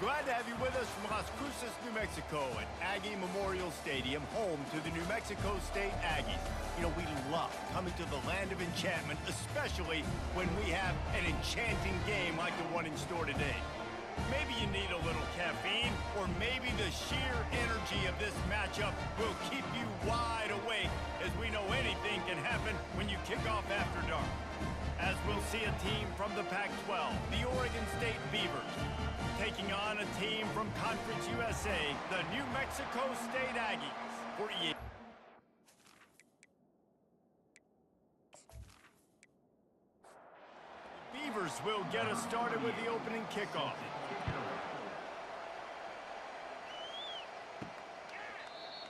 Glad to have you with us from Las Cruces, New Mexico at Aggie Memorial Stadium, home to the New Mexico State Aggies. You know, we love coming to the land of enchantment, especially when we have an enchanting game like the one in store today. Maybe you need a little caffeine, or maybe the sheer energy of this matchup will keep you wide awake, as we know anything can happen when you kick off after dark. As we'll see a team from the Pac-12, the Oregon State Beavers, taking on a team from Conference USA, the New Mexico State Aggies. For EA. The Beavers will get us started with the opening kickoff.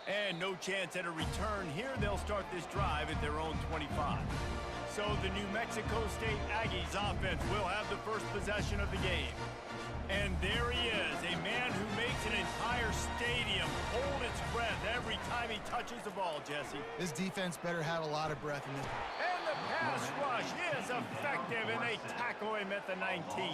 And no chance at a return here. They'll start this drive at their own 25. So the New Mexico State Aggies offense will have the first possession of the game. And there he is, a man who makes an entire stadium hold its breath every time he touches the ball, Jesse. This defense better have a lot of breath in this. And the pass rush is effective, and they tackle him at the 19.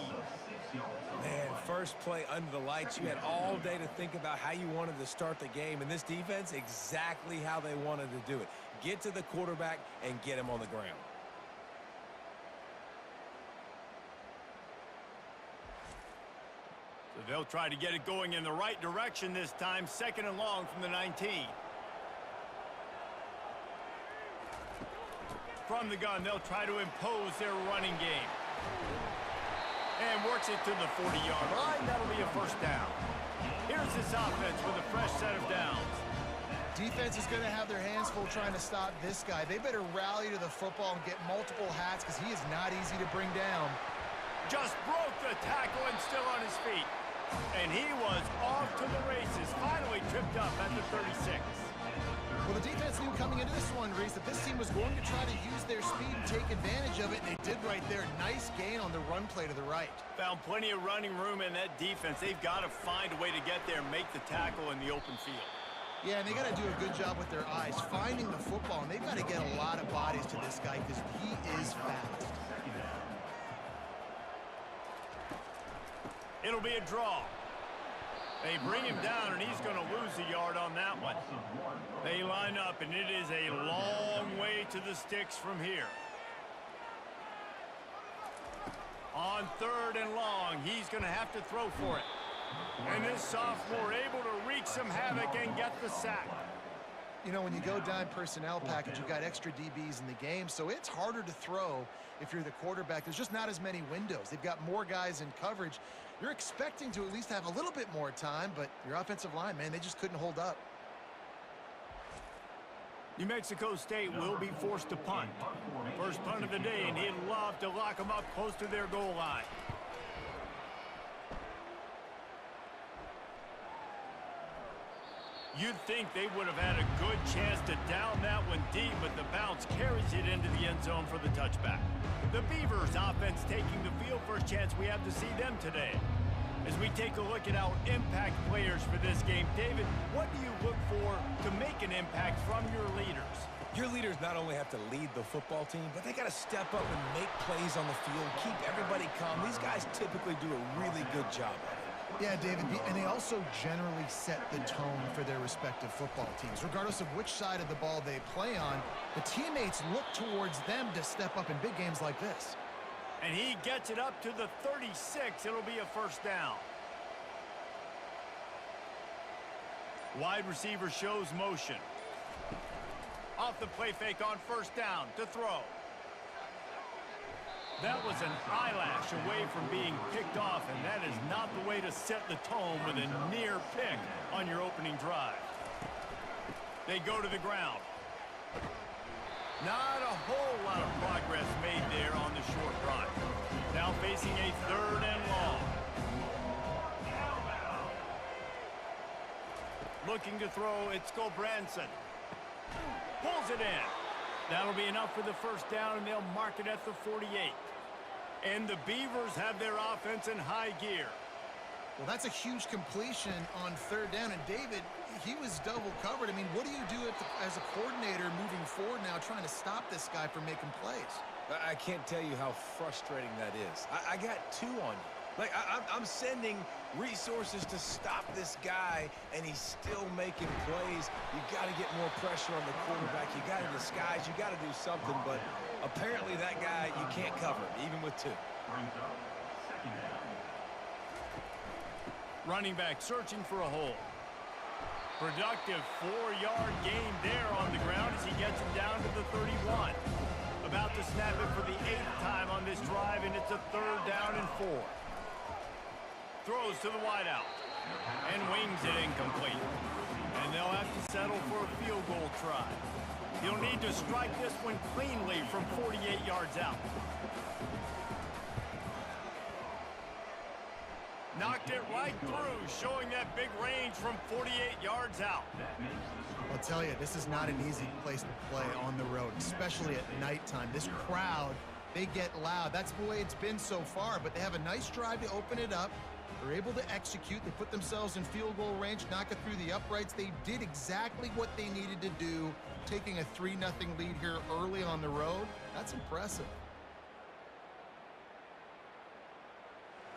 Man, first play under the lights. You had all day to think about how you wanted to start the game, and this defense, exactly how they wanted to do it. Get to the quarterback and get him on the ground. So they'll try to get it going in the right direction this time, second and long from the 19. From the gun, they'll try to impose their running game. And works it to the 40-yard line. That'll be a first down. Here's this offense with a fresh set of downs. Defense is going to have their hands full trying to stop this guy. They better rally to the football and get multiple hats because he is not easy to bring down. Just broke the tackle and still on his feet. And he was off to the races, finally tripped up at the 36. Well, the defense knew coming into this one, Reese, that this team was going to try to use their speed and take advantage of it, and they did right there. Nice gain on the run play to the right. Found plenty of running room in that defense. They've got to find a way to get there and make the tackle in the open field. Yeah, and they got to do a good job with their eyes, finding the football, and they've got to get a lot of bodies to this guy because he is fast. It'll be a draw. They bring him down, and he's going to lose a yard on that one. They line up, and it is a long way to the sticks from here. On third and long, he's going to have to throw for it. And this sophomore able to wreak some havoc and get the sack. You know, when you go dime personnel package, you've got extra DBs in the game, so it's harder to throw if you're the quarterback. There's just not as many windows. They've got more guys in coverage. You're expecting to at least have a little bit more time, but your offensive line, man, they just couldn't hold up. New Mexico State will be forced to punt. First punt of the day, and he'd love to lock them up close to their goal line. You'd think they would have had a good chance to down that one deep, but the bounce carries it into the end zone for the touchback. The Beavers offense taking the field. First chance we have to see them today. As we take a look at our impact players for this game, David, what do you look for to make an impact from your leaders? Your leaders not only have to lead the football team, but they got to step up and make plays on the field, keep everybody calm. These guys typically do a really good job of it. Yeah, David, and they also generally set the tone for their respective football teams. Regardless of which side of the ball they play on, the teammates look towards them to step up in big games like this. And he gets it up to the 36. It'll be a first down. Wide receiver shows motion. Off the play fake on first down to throw. That was an eyelash away from being picked off, and that is not the way to set the tone with a near pick on your opening drive. They go to the ground. Not a whole lot of progress made there on the short run. Now facing a third and long. Looking to throw, it's Branson. Pulls it in. That'll be enough for the first down, and they'll mark it at the 48. And the Beavers have their offense in high gear. Well, that's a huge completion on third down. And David, he was double covered. I mean, what do you do as a coordinator moving forward now trying to stop this guy from making plays? I can't tell you how frustrating that is. I got two on you. Like, I'm sending resources to stop this guy, and he's still making plays. You got to get more pressure on the quarterback. You got to disguise. You got to do something, but apparently that guy, you can't cover him, even with two. Running back searching for a hole. Productive 4-yard gain there on the ground as he gets him down to the 31. About to snap it for the 8th time on this drive, and it's a 3rd down and 4. Throws to the wideout and wings it incomplete. And they'll have to settle for a field goal try. He'll need to strike this one cleanly from 48 yards out. Knocked it right through, showing that big range from 48 yards out. I'll tell you, this is not an easy place to play on the road, especially at nighttime. This crowd, they get loud. That's the way it's been so far, but they have a nice drive to open it up. They're able to execute. They put themselves in field goal range, knock it through the uprights. They did exactly what they needed to do, taking a 3-0 lead here early on the road. That's impressive.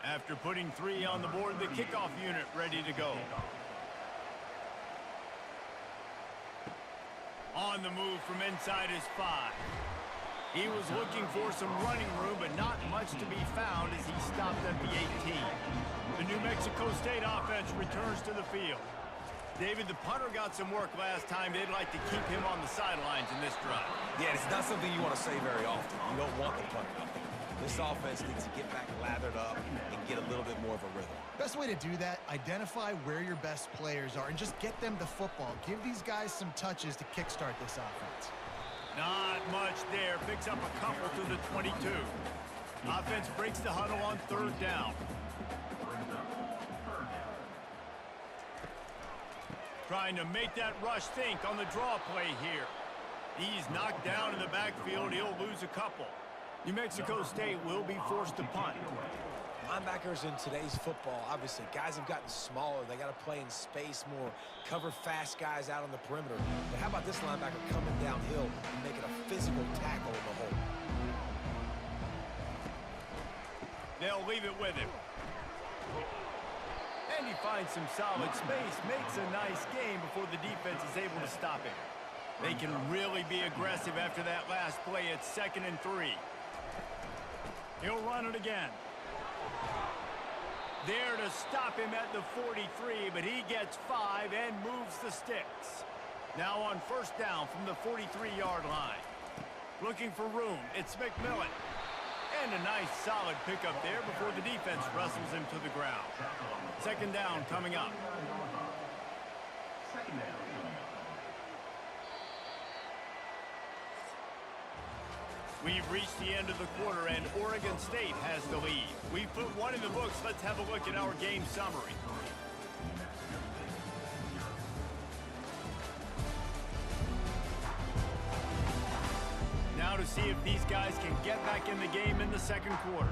After putting 3 on the board, the kickoff unit ready to go. On the move from inside his 5. He was looking for some running room, but not much to be found as he stopped at the 18. The New Mexico State offense returns to the field. David, the punter got some work last time. They'd like to keep him on the sidelines in this drive. Yeah, it's not something you want to say very often. You don't want the punter out there. This offense needs to get back lathered up and get a little bit more of a rhythm. Best way to do that, identify where your best players are and just get them the football. Give these guys some touches to kickstart this offense. Not much there. Picks up a couple to the 22. Offense breaks the huddle on 3rd down. Trying to make that rush think on the draw play here. He's knocked down in the backfield. He'll lose a couple. New Mexico State will be forced to punt. Linebackers in today's football, obviously, guys have gotten smaller. They got to play in space more, cover fast guys out on the perimeter. But how about this linebacker coming downhill and making a physical tackle in the hole? They'll leave it with him. And he finds some solid space, makes a nice game before the defense is able to stop him. They can really be aggressive after that last play. It's 2nd and 3. He'll run it again. There to stop him at the 43, but he gets 5 and moves the sticks. Now on 1st down from the 43-yard line. Looking for room, it's McMillan. And a nice solid pickup there before the defense wrestles him to the ground. 2nd down coming up. We've reached the end of the quarter, and Oregon State has the lead. We've put one in the books. Let's have a look at our game summary. Now to see if these guys can get back in the game in the 2nd quarter.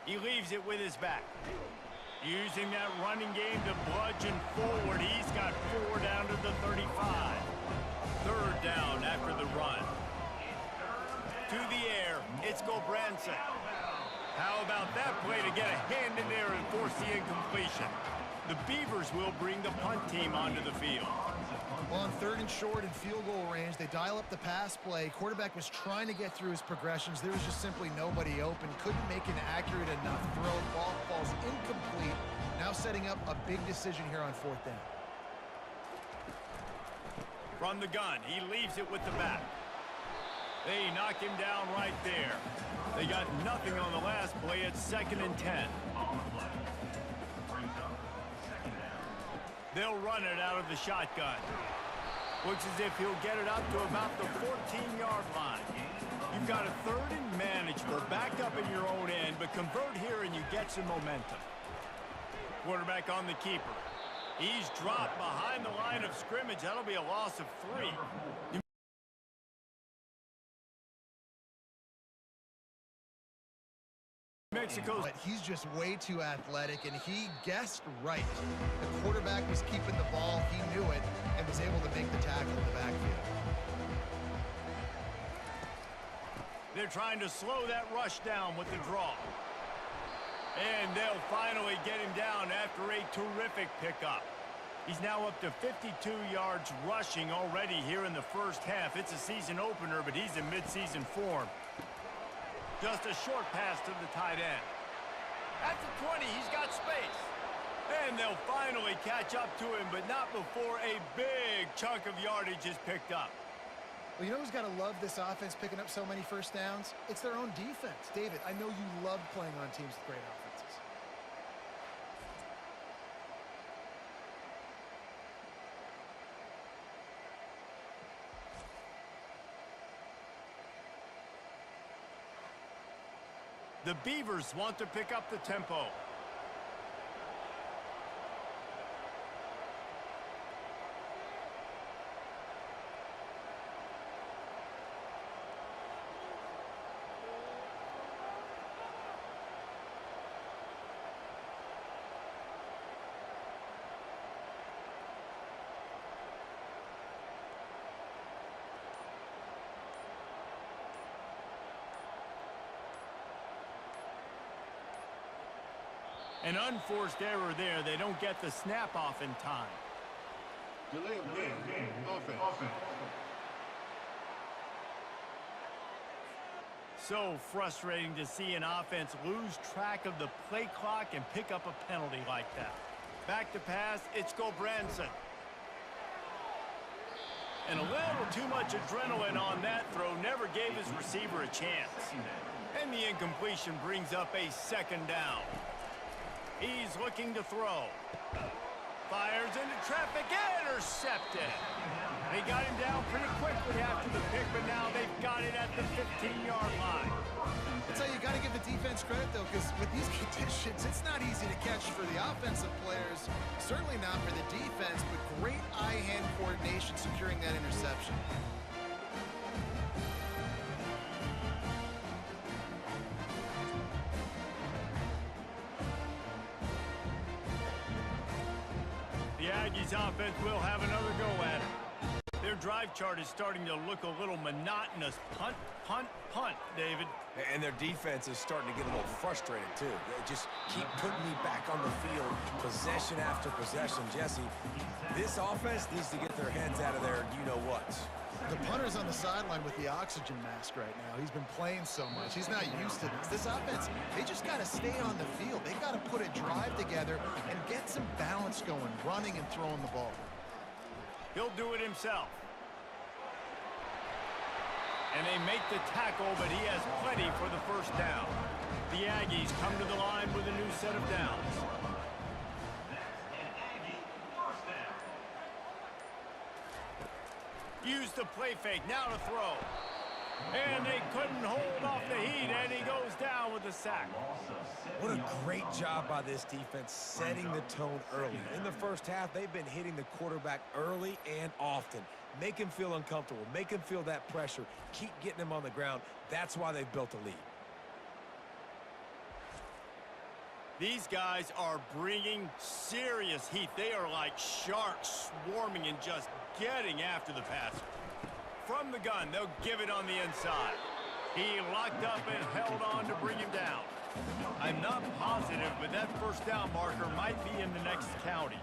He leaves it with his back. Using that running game to bludgeon forward. He's got 4 down to the 35. 3rd down after the run. To the air, it's Gobranson. How about that play to get a hand in there and force the incompletion? The Beavers will bring the punt team onto the field. Well, on 3rd and short and field goal range, they dial up the pass play. Quarterback was trying to get through his progressions. There was just simply nobody open. Couldn't make an accurate enough throw. Ball falls incomplete. Now setting up a big decision here on 4th down. From the gun, he leaves it with the back. They knock him down right there. They got nothing on the last play. It's 2nd and 10. They'll run it out of the shotgun. Looks as if he'll get it up to about the 14-yard line. You've got a 3rd and manageable. Back up in your own end, but convert here and you get some momentum. Quarterback on the keeper. He's dropped behind the line of scrimmage. That'll be a loss of 3. Mexico. But he's just way too athletic, and he guessed right. The quarterback was keeping the ball. He knew it and was able to make the tackle in the backfield. They're trying to slow that rush down with the draw. And they'll finally get him down after a terrific pickup. He's now up to 52 yards rushing already here in the first half. It's a season opener, but he's in midseason form. Just a short pass to the tight end. At the 20, he's got space. And they'll finally catch up to him, but not before a big chunk of yardage is picked up. Well, you know who's got to love this offense picking up so many first downs? It's their own defense. David, I know you love playing on teams with great offenses. The Beavers want to pick up the tempo. An unforced error there. They don't get the snap off in time. Delay of game. Offense. So frustrating to see an offense lose track of the play clock and pick up a penalty like that. Back to pass, it's Gobranson. And a little too much adrenaline on that throw never gave his receiver a chance. And the incompletion brings up a second down. He's looking to throw. Fires into traffic, intercepted. They got him down pretty quickly after the pick, but now they've got it at the 15-yard line. That's how you got to give the defense credit, though, because with these conditions, it's not easy to catch for the offensive players. Certainly not for the defense, but great eye-hand coordination securing that interception. The Aggies offense will have another go at it. Their drive chart is starting to look a little monotonous. Punt, punt, punt, David. And their defense is starting to get a little frustrated, too. They just keep putting me back on the field, possession after possession. Jesse, this offense needs to get their heads out of there, you-know-what. The punter's on the sideline with the oxygen mask right now. He's been playing so much. He's not used to this. This offense, they just got to stay on the field. They got to put a drive together and get some balance going, running and throwing the ball. He'll do it himself. And they make the tackle, but he has plenty for the first down. The Aggies come to the line with a new set of downs. Use the play fake, now to throw. And they couldn't hold off the heat, and he goes down with a sack. What a great job by this defense setting the tone early. In the first half, they've been hitting the quarterback early and often. Make him feel uncomfortable. Make him feel that pressure. Keep getting him on the ground. That's why they've built a lead. These guys are bringing serious heat. They are like sharks swarming and just getting after the passer. From the gun, they'll give it on the inside. He locked up and held on to bring him down. I'm not positive, but that first down marker might be in the next county.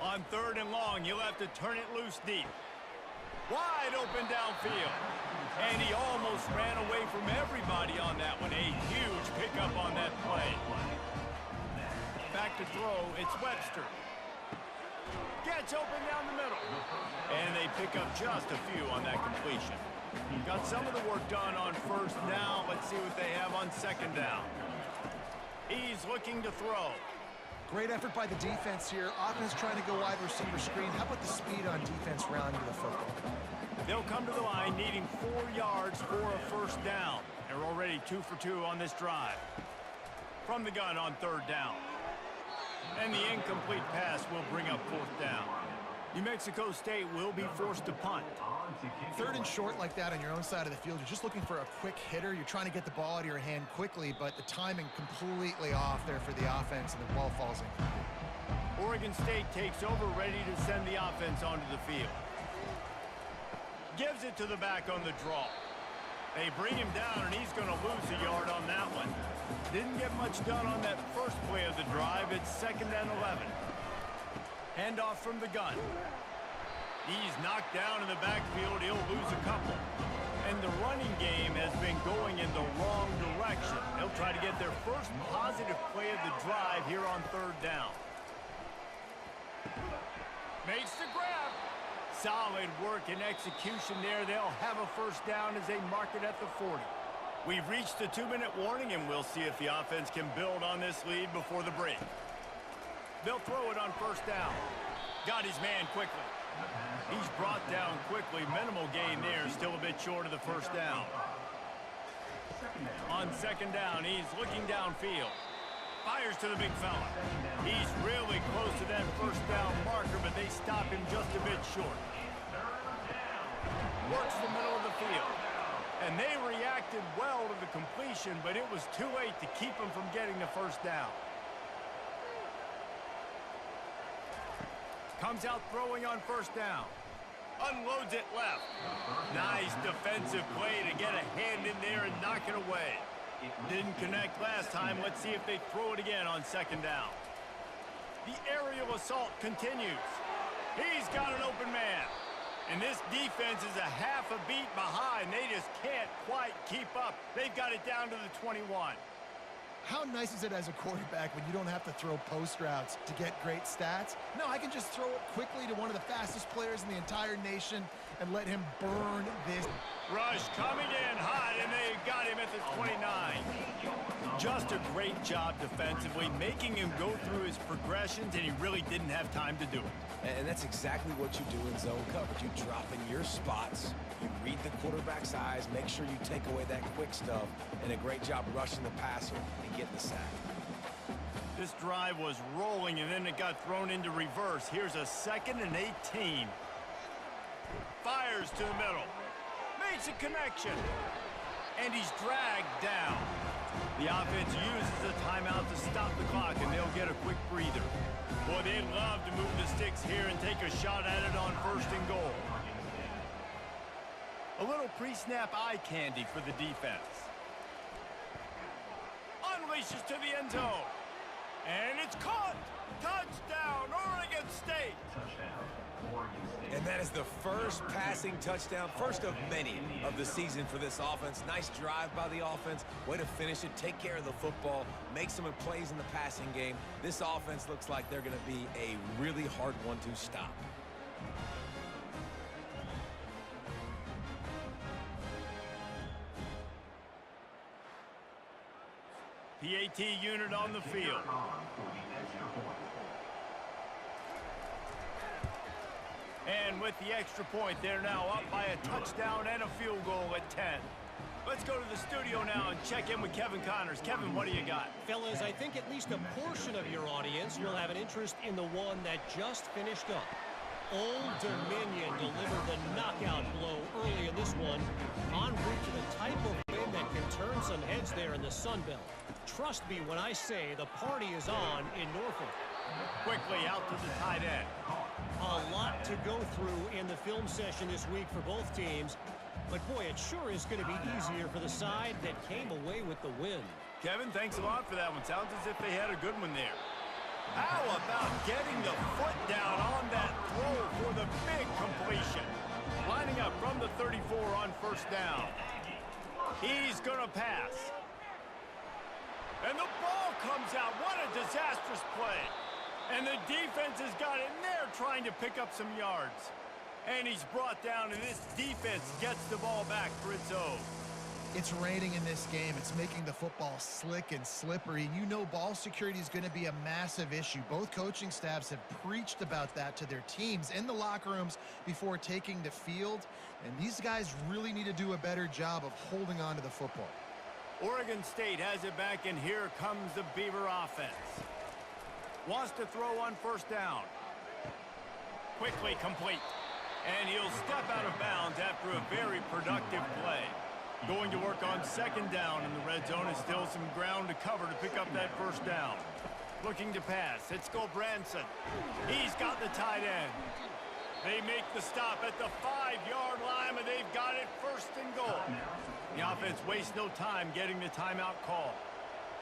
On 3rd and long, he'll have to turn it loose deep. Wide open downfield. And he almost ran away from everybody on that one. A huge pickup on that play. Back to throw, it's Webster. Gets open down the middle. And they pick up just a few on that completion. Got some of the work done on first down. Let's see what they have on second down. He's looking to throw. Great effort by the defense here. Offense trying to go wide receiver screen. How about the speed on defense rounding the football? They'll come to the line needing 4 yards for a first down. They're already 2 for 2 on this drive. From the gun on 3rd down. And the incomplete pass will bring up 4th down. New Mexico State will be forced to punt. 3rd and short like that on your own side of the field. You're just looking for a quick hitter. You're trying to get the ball out of your hand quickly, but the timing completely off there for the offense, and the ball falls in. Oregon State takes over, ready to send the offense onto the field. Gives it to the back on the draw. They bring him down, and he's going to lose a yard on that one. Didn't get much done on that first play of the drive. It's 2nd and 11. Handoff from the gun. He's knocked down in the backfield. He'll lose a couple. And the running game has been going in the wrong direction. They'll try to get their first positive play of the drive here on 3rd down. Makes the grab. Solid work and execution there. They'll have a 1st down as they mark it at the 40. We've reached the 2-minute warning, and we'll see if the offense can build on this lead before the break. They'll throw it on 1st down. Got his man quickly. He's brought down quickly. Minimal gain there. Still a bit short of the 1st down. On 2nd down, he's looking downfield. Fires to the big fella. He's really close to that 1st down marker, but they stop him just a bit short. Works the middle of the field. And they reacted well to the completion, but it was too late to keep him from getting the 1st down. Comes out throwing on 1st down. Unloads it left. Nice defensive play to get a hand in there and knock it away. Didn't connect last time. Let's see if they throw it again on 2nd down. The aerial assault continues. He's got an open man. And this defense is a half a beat behind. They just can't quite keep up. They've got it down to the 21. How nice is it as a quarterback when you don't have to throw post routes to get great stats? No, I can just throw it quickly to one of the fastest players in the entire nation and let him burn this. Rush coming in hot, and they got him at the 29. Just a great job defensively, making him go through his progressions, and he really didn't have time to do it. And that's exactly what you do in zone coverage. You drop in your spots, you read the quarterback's eyes, make sure you take away that quick stuff, and a great job rushing the passer and getting the sack. This drive was rolling, and then it got thrown into reverse. Here's a 2nd and 18. Fires to the middle. Makes a connection. And he's dragged down. The offense uses a timeout to stop the clock, and they'll get a quick breather. Boy, they'd love to move the sticks here and take a shot at it on 1st and goal. A little pre-snap eye candy for the defense. Unleashes to the end zone. And it's caught. Touchdown, Oregon State. And that is the first passing touchdown, first of many of the season for this offense. Nice drive by the offense. Way to finish it, take care of the football, make some plays in the passing game. This offense looks like they're going to be a really hard one to stop. PAT unit on the field. And with the extra point, they're now up by a touchdown and a field goal at 10. Let's go to the studio now and check in with Kevin Connors. Kevin, what do you got? Fellas, I think at least a portion of your audience will have an interest in the one that just finished up. Old Dominion delivered the knockout blow early in this one, en route to the type of win that can turn some heads there in the Sun Belt. Trust me when I say the party is on in Norfolk. Quickly out to the tight end. A lot to go through in the film session this week for both teams, but boy, it sure is going to be easier for the side that came away with the win. Kevin, thanks a lot for that one. Sounds as if they had a good one there. How about getting the foot down on that throw for the big completion? Lining up from the 34 on 1st down. He's going to pass. And the ball comes out. What a disastrous play. And the defense has got in there trying to pick up some yards. And he's brought down, and this defense gets the ball back for its own. It's raining in this game. It's making the football slick and slippery. And you know ball security is going to be a massive issue. Both coaching staffs have preached about that to their teams in the locker rooms before taking the field. And these guys really need to do a better job of holding on to the football. Oregon State has it back, and here comes the Beaver offense. Wants to throw on 1st down. Quickly complete. And he'll step out of bounds after a very productive play. Going to work on 2nd down in the red zone. Is still some ground to cover to pick up that 1st down. Looking to pass. It's Branson. He's got the tight end. They make the stop at the 5-yard line, and they've got it 1st and goal. The offense wastes no time getting the timeout call.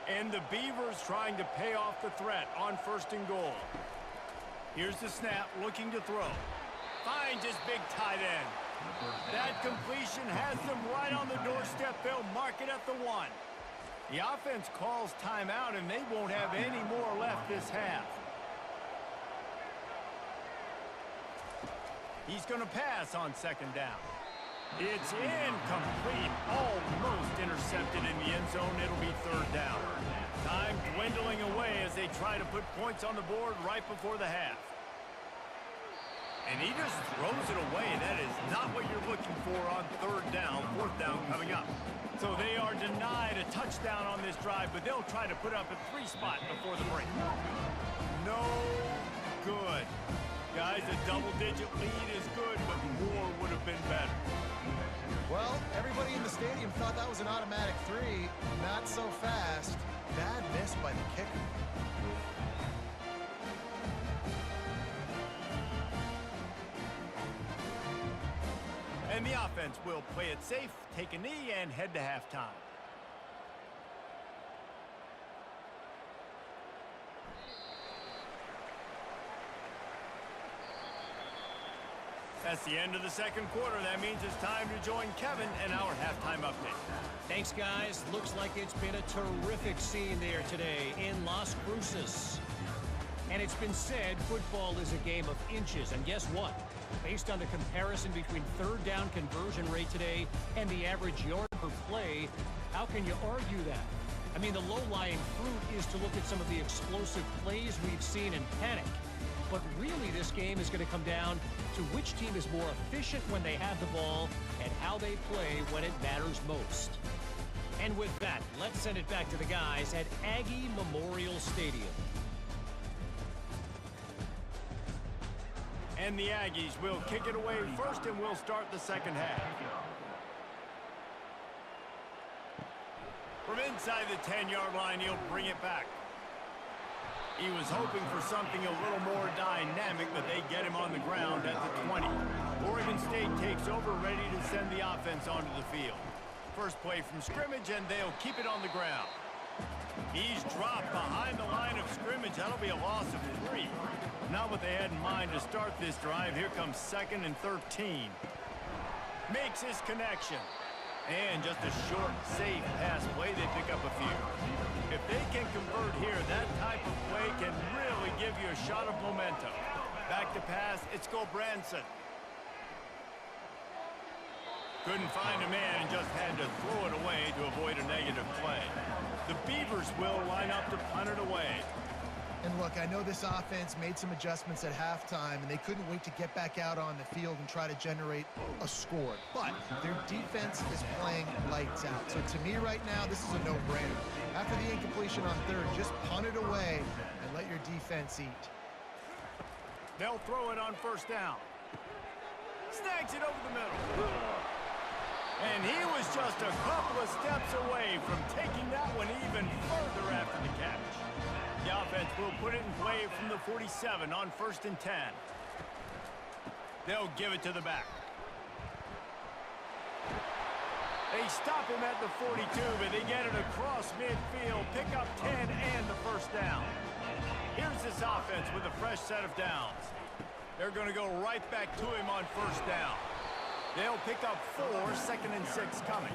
And the Beavers trying to pay off the threat on 1st and goal. Here's the snap, looking to throw. Finds his big tight end. That completion has them right on the doorstep. They'll mark it at the 1. The offense calls timeout, and they won't have any more left this half. He's going to pass on 2nd down. It's incomplete, almost intercepted in the end zone. It'll be 3rd down. Time dwindling away as they try to put points on the board right before the half. And he just throws it away. That is not what you're looking for on 3rd down. 4th down coming up. So they are denied a touchdown on this drive, but they'll try to put up a 3 spot before the break. No good. Guys, a double-digit lead is good, but more would have been better. Well, everybody in the stadium thought that was an automatic 3. Not so fast. Bad miss by the kicker. And the offense will play it safe, take a knee, and head to halftime. That's the end of the 2nd quarter. That means it's time to join Kevin and our halftime update. Thanks, guys. Looks like it's been a terrific scene there today in Las Cruces. And it's been said football is a game of inches. And guess what? Based on the comparison between 3rd down conversion rate today and the average yard per play, how can you argue that? I mean, the low-lying fruit is to look at some of the explosive plays we've seen in panic. But really, this game is going to come down to which team is more efficient when they have the ball and how they play when it matters most. And with that, let's send it back to the guys at Aggie Memorial Stadium. And the Aggies will kick it away first, and we'll start the 2nd half. From inside the 10-yard line, he'll bring it back. He was hoping for something a little more dynamic, but they get him on the ground at the 20. Oregon State takes over, ready to send the offense onto the field. First play from scrimmage, and they'll keep it on the ground. He's dropped behind the line of scrimmage. That'll be a loss of 3. Not what they had in mind to start this drive. Here comes 2nd and 13. Makes his connection. And just a short, safe pass play. They pick up a few. If they can convert here, that type of play can really give you a shot of momentum. Back to pass. It's Gulbranson. Couldn't find a man and just had to throw it away to avoid a negative play. The Beavers will line up to punt it away. And look, I know this offense made some adjustments at halftime, and they couldn't wait to get back out on the field and try to generate a score. But their defense is playing lights out. So to me right now, this is a no-brainer. After the incompletion on 3rd, just punt it away and let your defense eat. They'll throw it on 1st down. Snags it over the middle. And he was just a couple of steps away from taking that one even further after the catch. The offense will put it in play from the 47 on 1st and 10. They'll give it to the back. They stop him at the 42, but they get it across midfield, pick up 10 and the 1st down. Here's this offense with a fresh set of downs. They're going to go right back to him on 1st down. They'll pick up 4, 2nd and 6 coming.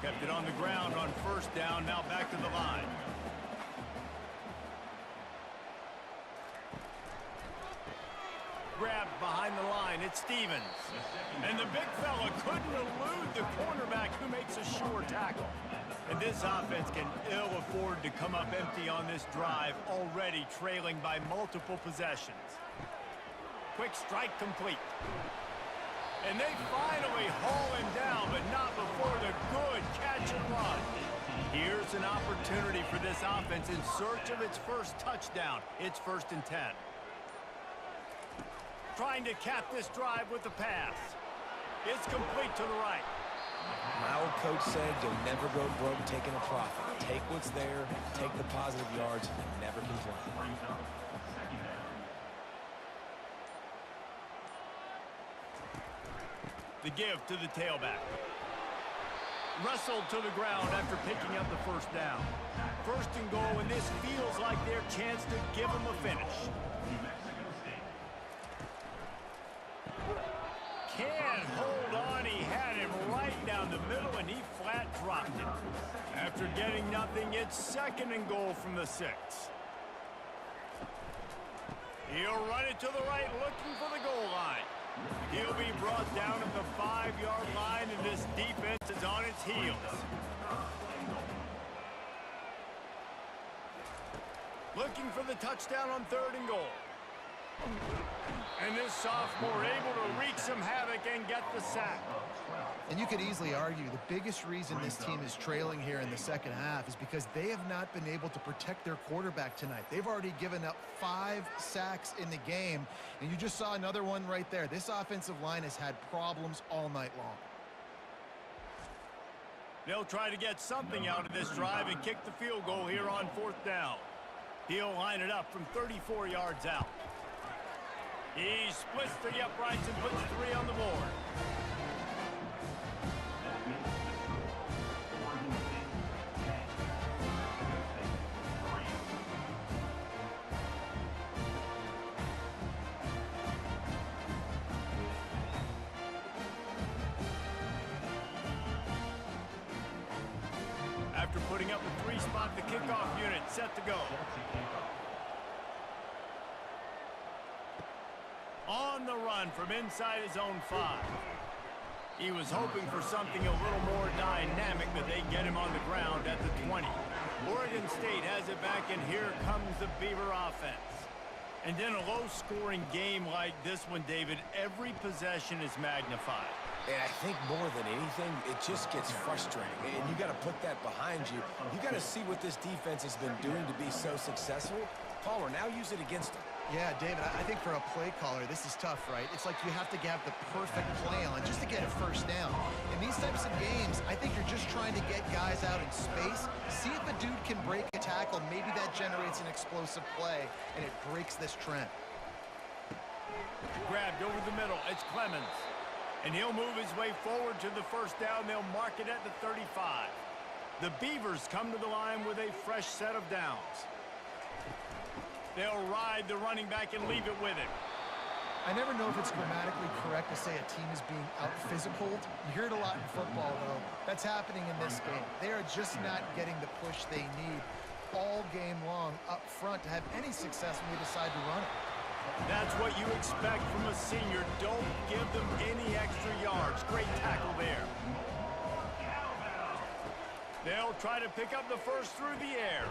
Kept it on the ground on 1st down, now back to the line. Grabbed behind the line, it's Stevens. And the big fella couldn't elude the cornerback who makes a sure tackle. And this offense can ill afford to come up empty on this drive, already trailing by multiple possessions. Quick strike complete. And they finally haul him down, but not before the good catch and run. Here's an opportunity for this offense in search of its first touchdown. It's 1st and 10. Trying to cap this drive with the pass. It's complete to the right. My old coach said you'll never go broke taking a profit. Take what's there, take the positive yards, and never complain. The give to the tailback. wrestled to the ground after picking up the first down. First and goal, and this feels like their chance to give them a finish. Can't hold on. He had him right down the middle, and he flat dropped it. After getting nothing, it's second and goal from the 6. He'll run it to the right, looking for the goal line. He'll be brought down at the 5-yard line, and this defense is on its heels. Looking for the touchdown on third and goal. And this sophomore able to wreak some havoc and get the sack. And you could easily argue the biggest reason this team is trailing here in the second half is because they have not been able to protect their quarterback tonight. They've already given up 5 sacks in the game, and you just saw another one right there. This offensive line has had problems all night long. They'll try to get something out of this drive and kick the field goal here on 4th down. He'll line it up from 34 yards out. He splits the uprights and puts 3 on the board. After putting up a 3-spot, the kickoff unit set to go. On the run from inside his own 5. He was hoping for something a little more dynamic, but they get him on the ground at the 20. Oregon State has it back, and here comes the Beaver offense. And in a low-scoring game like this one, David, every possession is magnified. And I think more than anything, it just gets frustrating. And you got to put that behind you. You got to see what this defense has been doing to be so successful. Palmer, now use it against them. Yeah, David, I think for a play caller, this is tough, right? It's like you have to have the perfect play on just to get a first down. In these types of games, I think you're just trying to get guys out in space, see if a dude can break a tackle. Maybe that generates an explosive play, and it breaks this trend. Grabbed over the middle. It's Clemens. And he'll move his way forward to the first down. They'll mark it at the 35. The Beavers come to the line with a fresh set of downs. They'll ride the running back and leave it with him. I never know if it's grammatically correct to say a team is being out-physicaled. You hear it a lot in football, though. That's happening in this game. They are just not getting the push they need all game long up front to have any success when they decide to run it. That's what you expect from a senior. Don't give them any extra yards. Great tackle there. They'll try to pick up the first through the air.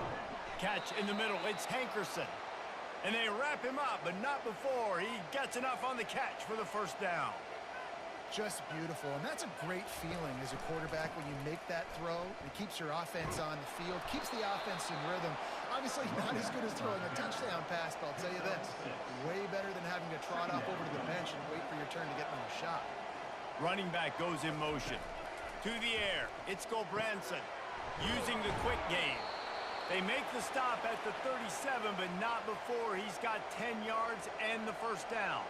Catch in the middle. It's Hankerson. And they wrap him up, but not before he gets enough on the catch for the first down. Just beautiful. And that's a great feeling as a quarterback when you make that throw. It keeps your offense on the field, keeps the offense in rhythm. Obviously not as good as throwing a touchdown pass, but I'll tell you this, way better than having to trot off over to the bench and wait for your turn to get another shot. Running back goes in motion. To the air, it's Gulbranson using the quick game. They make the stop at the 37, but not before he's got 10 yards and the first down.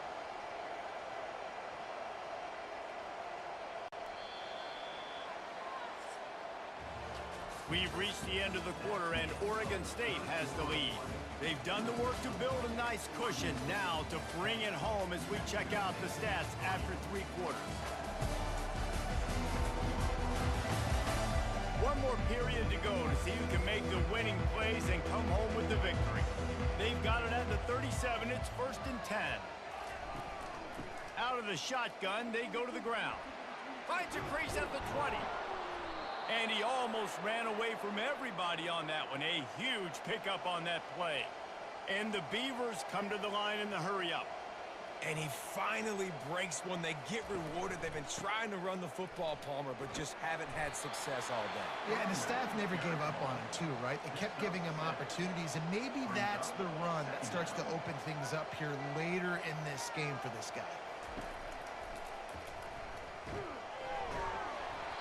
We've reached the end of the quarter, and Oregon State has the lead. They've done the work to build a nice cushion. Now to bring it home as we check out the stats after 3 quarters. One more period to go to see who can make the winning plays and come home with the victory. They've got it at the 37. It's 1st and 10. Out of the shotgun, they go to the ground. Finds a crease at the 20. And he almost ran away from everybody on that one. A huge pickup on that play. And the Beavers come to the line in the hurry-up. And he finally breaks one. They get rewarded. They've been trying to run the football, Palmer, but just haven't had success all day. Yeah, and the staff never gave up on him, too, right? They kept giving him opportunities, and maybe that's the run that starts to open things up here later in this game for this guy.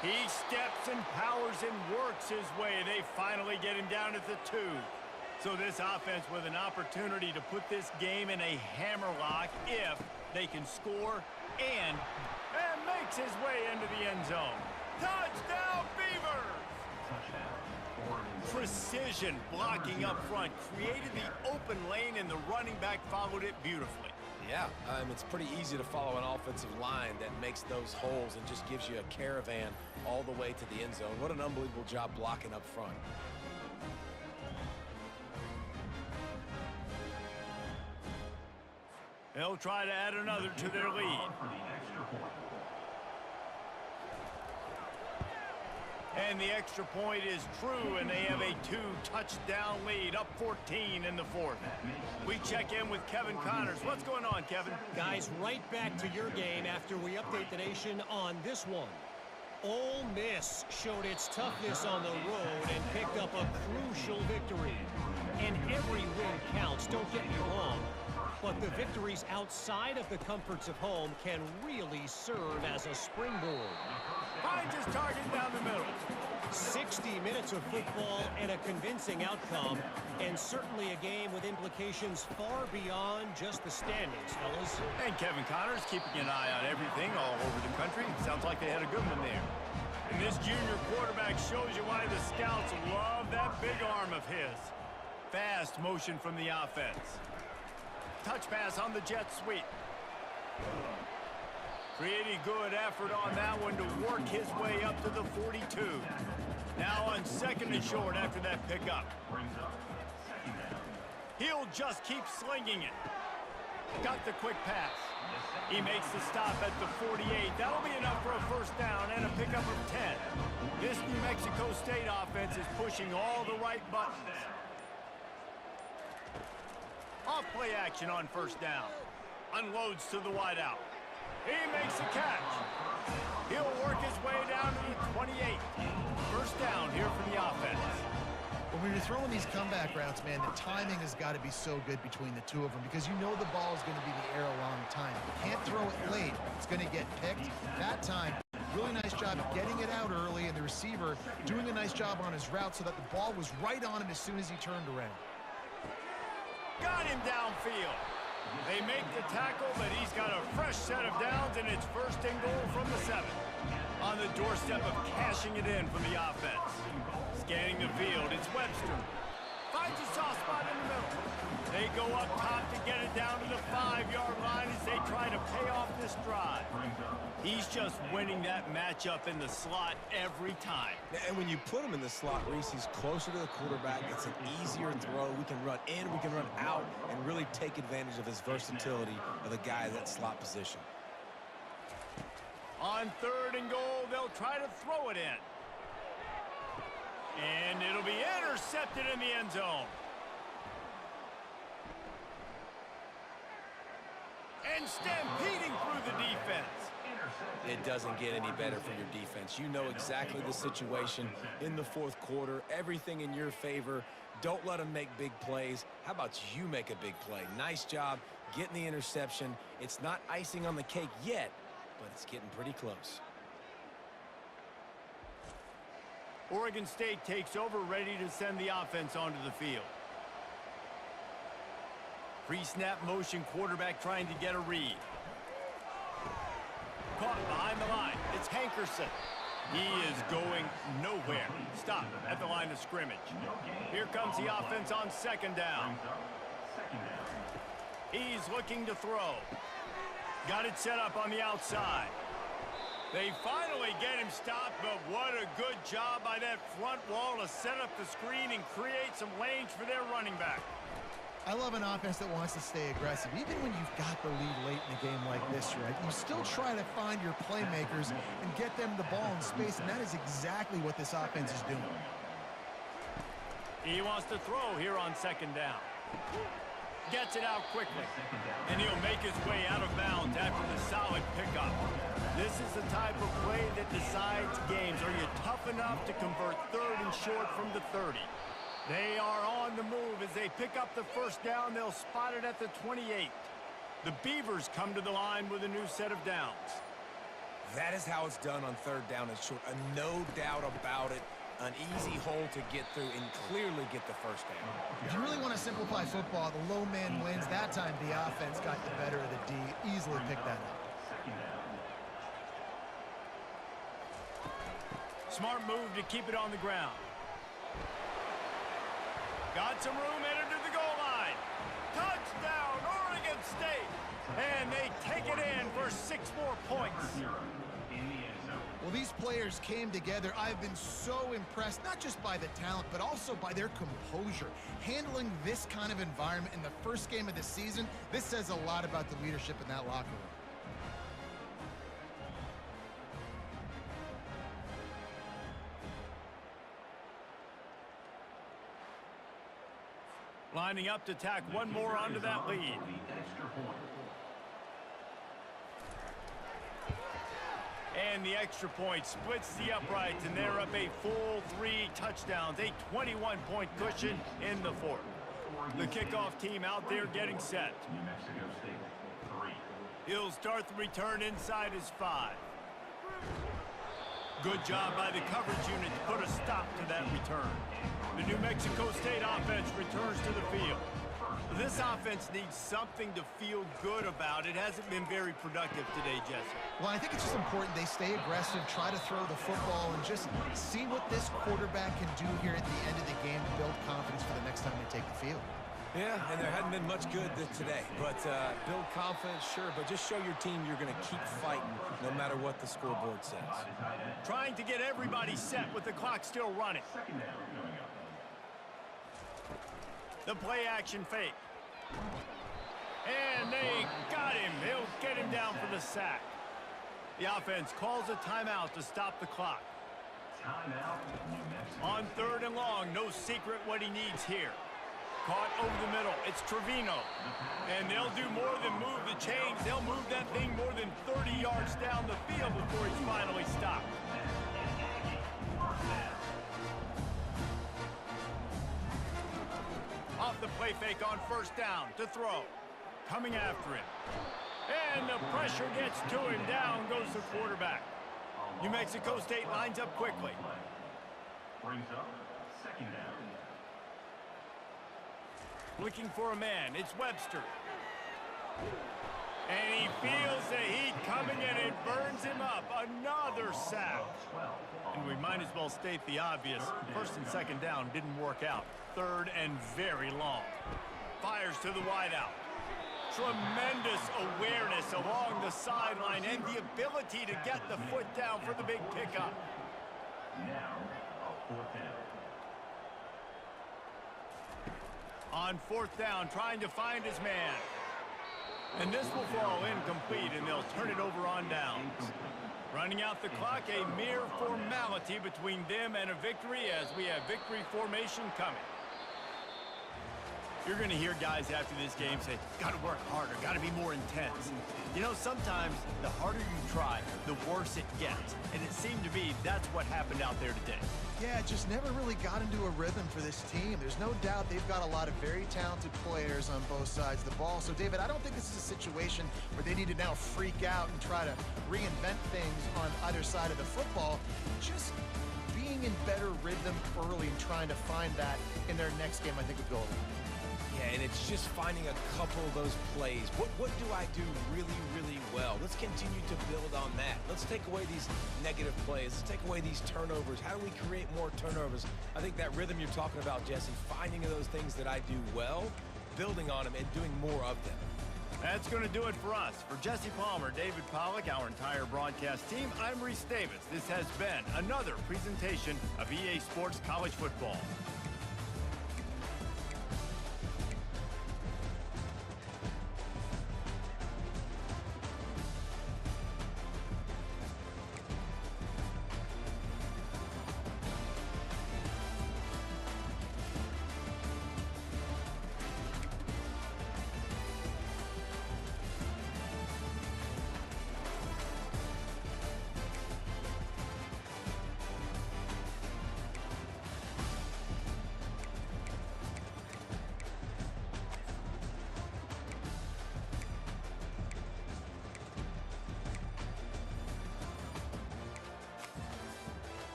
He steps and powers and works his way. They finally get him down at the 2. So this offense with an opportunity to put this game in a hammerlock if they can score and makes his way into the end zone. Touchdown, Beavers! Precision blocking up front created the open lane, and the running back followed it beautifully. Yeah, it's pretty easy to follow an offensive line that makes those holes and just gives you a caravan all the way to the end zone. What an unbelievable job blocking up front. They'll try to add another to their lead. And the extra point is true, and they have a 2-touchdown lead, up 14 in the fourth. We check in with Kevin Connors. What's going on, Kevin? Guys, right back to your game after we update the nation on this one. Ole Miss showed its toughness on the road and picked up a crucial victory. And every win counts, don't get me wrong. But the victories outside of the comforts of home can really serve as a springboard. Finds his target down the middle. 60 minutes of football and a convincing outcome, and certainly a game with implications far beyond just the standings, fellas. And Kevin Connors keeping an eye on everything all over the country. Sounds like they had a good one there. And this junior quarterback shows you why the scouts love that big arm of his. Fast motion from the offense. Touch pass on the jet sweep. Pretty good effort on that one to work his way up to the 42. Now on second and short after that pickup. He'll just keep slinging it. Got the quick pass. He makes the stop at the 48. That'll be enough for a first down and a pickup of 10. This New Mexico State offense is pushing all the right buttons. Off play action on first down. Unloads to the wideout. He makes a catch. He'll work his way down to the 28. First down here for the offense. When you're throwing these comeback routes, man, the timing has got to be so good between the two of them because you know the ball is going to be in the air a long time. You can't throw it late. It's going to get picked. That time, really nice job of getting it out early, and the receiver doing a nice job on his route so that the ball was right on him as soon as he turned around. Got him downfield. They make the tackle, but he's got a fresh set of downs, and it's first and goal from the 7. On the doorstep of cashing it in from the offense. Scanning the field, it's Webster. Finds a soft spot in the middle. They go up top to get it down to the 5-yard line as they try to pay off this drive. He's just winning that matchup in the slot every time. And when you put him in the slot, Reese, he's closer to the quarterback. It's an easier throw. We can run in, we can run out, and really take advantage of his versatility of the guy at that slot position. On third and goal, they'll try to throw it in. And it'll be intercepted in the end zone. And stampeding through the defense. It doesn't get any better for your defense. You know exactly the situation in the fourth quarter. Everything in your favor. Don't let them make big plays. How about you make a big play? Nice job getting the interception. It's not icing on the cake yet, but it's getting pretty close. Oregon State takes over, ready to send the offense onto the field. Pre-snap motion, quarterback trying to get a read. Caught behind the line. It's Hankerson. He is going nowhere. Stop at the line of scrimmage. Here comes the offense on second down. He's looking to throw. Got it set up on the outside. They finally get him stopped, but what a good job by that front wall to set up the screen and create some lanes for their running back. I love an offense that wants to stay aggressive. Even when you've got the lead late in a game like this, right, you still try to find your playmakers and get them the ball in space, and that is exactly what this offense is doing. He wants to throw here on second down. Gets it out quickly, and he'll make his way out of bounds after the solid pickup. This is the type of play that decides games. Are you tough enough to convert third and short from the 30? They are on the move as they pick up the first down. They'll spot it at the 28. The Beavers come to the line with a new set of downs. That is how it's done on third down and short. No doubt about it. An easy hole to get through and clearly get the first down. If you really want to simplify football, the low man wins. That time the offense got the better of the D. Easily picked that up. Smart move to keep it on the ground. Got some room headed to the goal line. Touchdown, Oregon State. And they take it in for 6 more points. Well, these players came together. I've been so impressed, not just by the talent, but also by their composure. Handling this kind of environment in the first game of the season, this says a lot about the leadership in that locker room. Lining up to tack one more onto that lead. And the extra point splits the uprights, and they're up a full 3 touchdowns, a 21-point cushion in the fourth. The kickoff team out there getting set. He'll start the return inside his 5. Good job by the coverage unit to put a stop to that return. The New Mexico State offense returns to the field. This offense needs something to feel good about. It hasn't been very productive today, Jesse. Well, I think it's just important they stay aggressive, try to throw the football, and just see what this quarterback can do here at the end of the game to build confidence for the next time they take the field. Yeah, and there hadn't been much good today. But build confidence, sure, but just show your team you're going to keep fighting no matter what the scoreboard says. Trying to get everybody set with the clock still running. The play action fake. And they got him. They'll get him down for the sack. The offense calls a timeout to stop the clock. On 3rd and long, no secret what he needs here. Caught over the middle. It's Trevino. And they'll do more than move the chains. They'll move that thing more than 30 yards down the field before he's finally stopped. Off the play fake on 1st down to throw. Coming after him. And the pressure gets to him. Down goes the quarterback. New Mexico State lines up quickly. Brings up 2nd down. Looking for a man. It's Webster. And he feels the heat coming and it burns him up. Another sack. And we might as well state the obvious. 1st and 2nd down didn't work out. 3rd and very long. Fires to the wideout. Tremendous awareness along the sideline and the ability to get the foot down for the big pickup. Now, a 4th down. On 4th down, trying to find his man. And this will fall incomplete, and they'll turn it over on downs. Running out the clock, a mere formality between them and a victory as we have victory formation coming. You're going to hear guys after this game say, got to work harder, got to be more intense. You know, sometimes the harder you try, the worse it gets. And it seemed to me that's what happened out there today. Yeah, it just never really got into a rhythm for this team. There's no doubt they've got a lot of very talented players on both sides of the ball. So, David, I don't think this is a situation where they need to now freak out and try to reinvent things on either side of the football. Just being in better rhythm early and trying to find that in their next game, I think, would go a long way. Yeah, and it's just finding a couple of those plays. What do I do really, really well? Let's continue to build on that. Let's take away these negative plays. Let's take away these turnovers. How do we create more turnovers? I think that rhythm you're talking about, Jesse, finding those things that I do well, building on them, and doing more of them. That's going to do it for us. For Jesse Palmer, David Pollack, our entire broadcast team, I'm Reese Davis. This has been another presentation of EA Sports College Football.